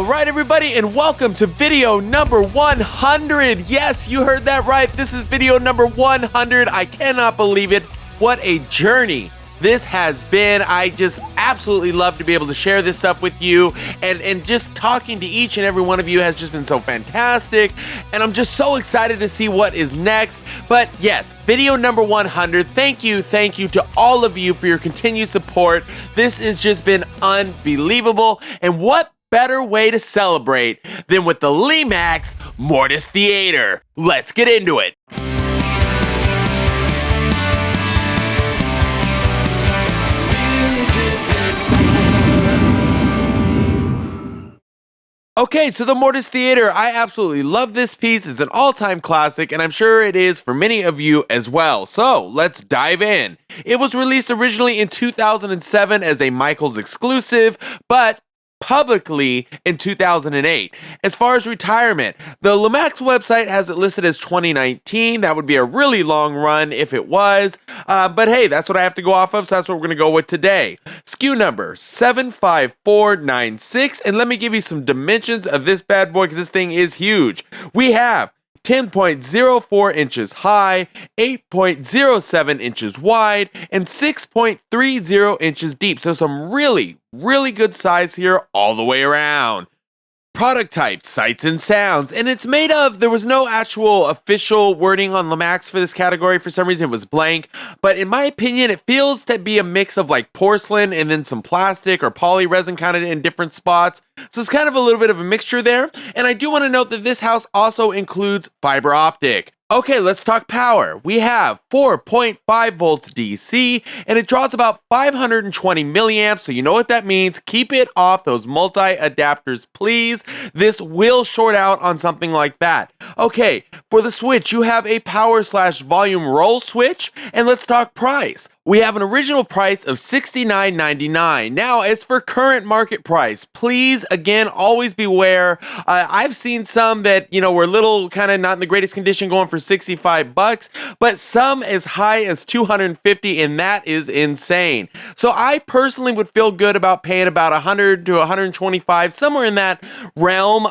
Alright everybody, and welcome to video number 100. Yes, you heard that right. This is video number 100. I cannot believe it. What a journey this has been. I just absolutely love to be able to share this stuff with you, and just talking to each and every one of you has just been so fantastic, and I'm just so excited to see what is next. But yes, video number 100. Thank you to all of you for your continued support. This has just been unbelievable, and what better way to celebrate than with the Lemax Mortis Theater. Let's get into it. Okay, so the Mortis Theater, I absolutely love this piece. It's an all-time classic, and I'm sure it is for many of you as well. So, let's dive in. It was released originally in 2007 as a Michaels exclusive, but publicly in 2008. As far as retirement, the Lemax website has it listed as 2019. That would be a really long run if it was, but hey, that's what I have to go off of, so that's what we're going to go with today. SKU number 75496, and let me give you some dimensions of this bad boy because this thing is huge. We have 10.04 inches high, 8.07 inches wide, and 6.30 inches deep. So some really good size here all the way around. Product type, sights and sounds, and it's made of, there was no actual official wording on Lemax for this category. For some reason it was blank, but in my opinion it feels to be a mix of like porcelain and then some plastic or poly resin kind of in different spots. So it's kind of a little bit of a mixture there, and I do want to note that this house also includes fiber optic. Okay, let's talk power. We have 4.5 volts DC, and it draws about 520 milliamps, so you know what that means. Keep it off those multi-adapters, please. This will short out on something like that. Okay, for the switch, you have a power/volume roll switch, and let's talk price. We have an original price of $69.99. Now, as for current market price, please, again, always beware. I've seen some that, were a little kind of not in the greatest condition going for $65, but some as high as $250, and that is insane. So I personally would feel good about paying about $100 to $125, somewhere in that realm,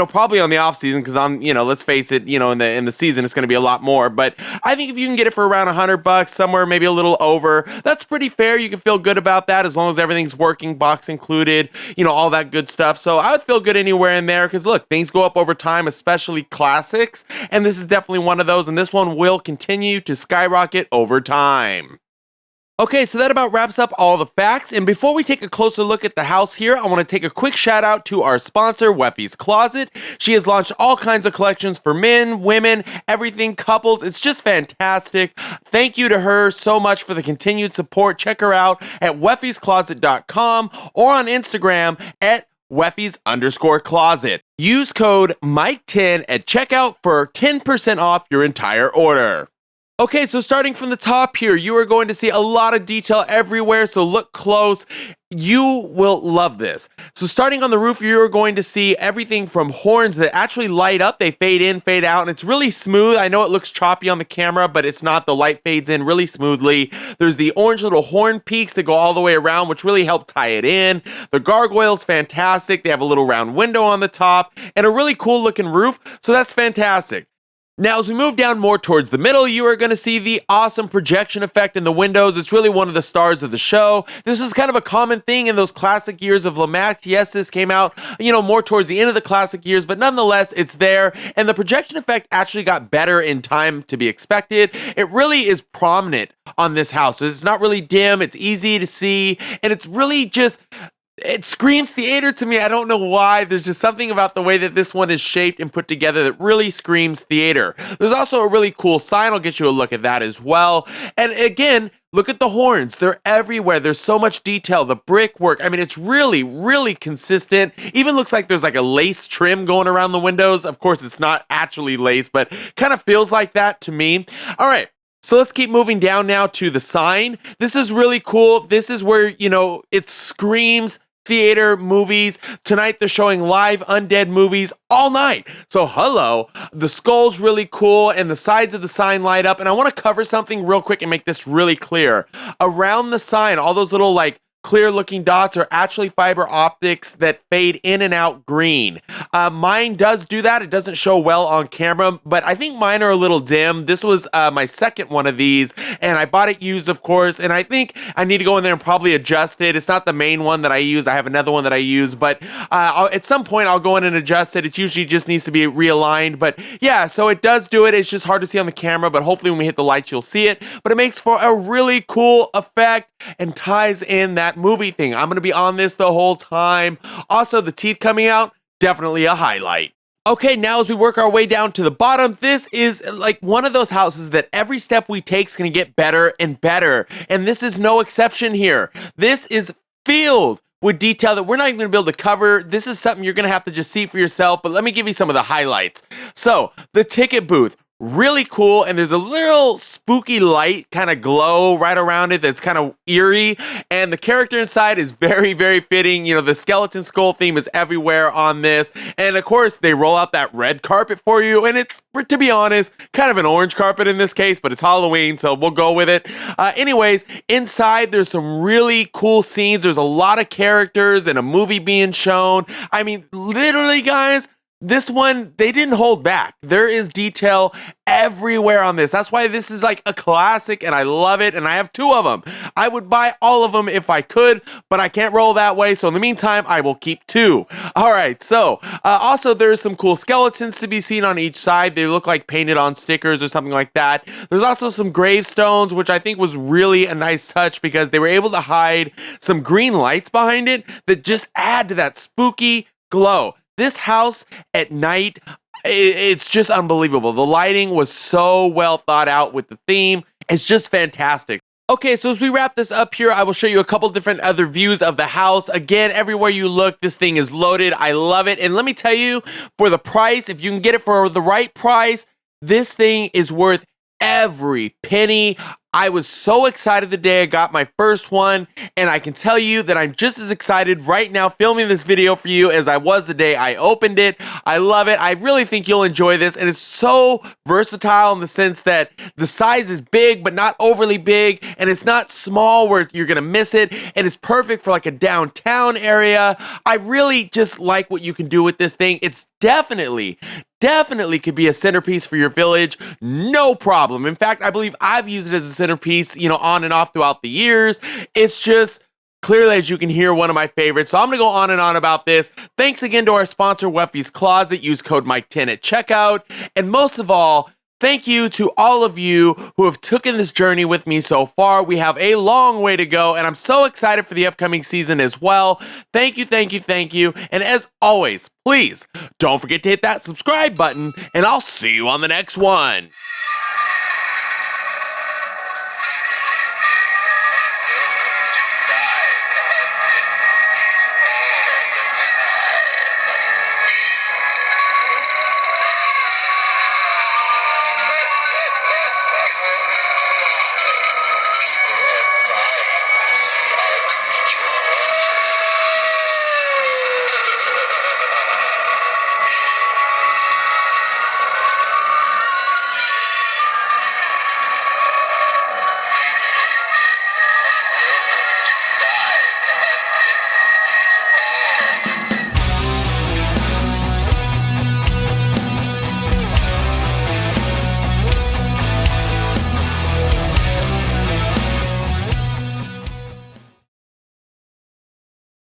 probably on the off season, because let's face it, in the season, it's going to be a lot more, but I think if you can get it for around $100, somewhere maybe a little over, that's pretty fair. You can feel good about that as long as everything's working, box included, all that good stuff. So I would feel good anywhere in there because look, things go up over time, especially classics, and this is definitely one of those, and this one will continue to skyrocket over time. Okay, so that about wraps up all the facts, and before we take a closer look at the house here, I want to take a quick shout out to our sponsor, Weffy's Closet. She has launched all kinds of collections for men, women, everything, couples. It's just fantastic. Thank you to her so much for the continued support. Check her out at weffyscloset.com or on Instagram at Weffys_closet. Use code Mike10 at checkout for 10% off your entire order. Okay, so starting from the top here, you are going to see a lot of detail everywhere, so look close. You will love this. So starting on the roof, you're going to see everything from horns that actually light up. They fade in, fade out, and it's really smooth. I know it looks choppy on the camera, but it's not. The light fades in really smoothly. There's the orange little horn peaks that go all the way around, which really help tie it in. The gargoyle's fantastic. They have a little round window on the top and a really cool looking roof, so that's fantastic. Now, as we move down more towards the middle, you are going to see the awesome projection effect in the windows. It's really one of the stars of the show. This is kind of a common thing in those classic years of Lemax. Yes, this came out, more towards the end of the classic years, but nonetheless, it's there. And the projection effect actually got better in time to be expected. It really is prominent on this house. So it's not really dim. It's easy to see. And it's really just... it screams theater to me. I don't know why. There's just something about the way that this one is shaped and put together that really screams theater. There's also a really cool sign. I'll get you a look at that as well. And again, look at the horns. They're everywhere. There's so much detail. The brickwork. I mean, it's really consistent. Even looks like there's like a lace trim going around the windows. Of course, it's not actually lace, but kind of feels like that to me. All right. So let's keep moving down now to the sign. This is really cool. This is where, it screams theater movies. Tonight they're showing live undead movies all night. So hello, the skull's really cool and the sides of the sign light up. And I want to cover something real quick and make this really clear. Around the sign, all those little like clear looking dots are actually fiber optics that fade in and out green. Mine does do that. It doesn't show well on camera, but I think mine are a little dim. This was my second one of these, and I bought it used, of course, and I think I need to go in there and probably adjust it. It's not the main one that I use. I have another one that I use, but at some point I'll go in and adjust it. It usually just needs to be realigned, but yeah, so it does do it. It's just hard to see on the camera, but hopefully when we hit the lights, you'll see it. But it makes for a really cool effect and ties in that movie thing. I'm going to be on this the whole time. Also, the teeth coming out, definitely a highlight. Okay, now as we work our way down to the bottom, this is like one of those houses that every step we take is going to get better and better. And this is no exception here. This is filled with detail that we're not even going to be able to cover. This is something you're going to have to just see for yourself, but let me give you some of the highlights. So, the ticket booth. Really cool, and there's a little spooky light kind of glow right around it that's kind of eerie, and the character inside is very, very fitting. You know, the skeleton skull theme is everywhere on this, and of course, they roll out that red carpet for you, and it's, to be honest, kind of an orange carpet in this case, but it's Halloween, so we'll go with it. Anyways, inside, there's some really cool scenes. There's a lot of characters and a movie being shown. I mean, literally, guys, this one, they didn't hold back. There is detail everywhere on this. That's why this is like a classic, and I love it, and I have two of them. I would buy all of them if I could, but I can't roll that way, so in the meantime, I will keep two. All right, so also there's some cool skeletons to be seen on each side. They look like painted on stickers or something like that. There's also some gravestones, which I think was really a nice touch because they were able to hide some green lights behind it that just add to that spooky glow. This house at night, it's just unbelievable. The lighting was so well thought out with the theme. It's just fantastic. Okay, so as we wrap this up here, I will show you a couple different other views of the house. Again, everywhere you look, this thing is loaded. I love it. And let me tell you, for the price, if you can get it for the right price, this thing is worth every penny. I was so excited the day I got my first one, and I can tell you that I'm just as excited right now filming this video for you as I was the day I opened it. I love it. I really think you'll enjoy this, and it's so versatile in the sense that the size is big, but not overly big, and it's not small where you're gonna miss it, and it's perfect for like a downtown area. I really just like what you can do with this thing. It's definitely could be a centerpiece for your village, no problem. In fact, I believe I've used it as a centerpiece, you know, on and off throughout the years. It's just clearly, as you can hear, one of my favorites. So I'm going to go on and on about this. Thanks again to our sponsor, Weffy's Closet. Use code Mike10 at checkout. And most of all, thank you to all of you who have taken this journey with me so far. We have a long way to go, and I'm so excited for the upcoming season as well. Thank you, thank you, thank you. And as always, please don't forget to hit that subscribe button, and I'll see you on the next one.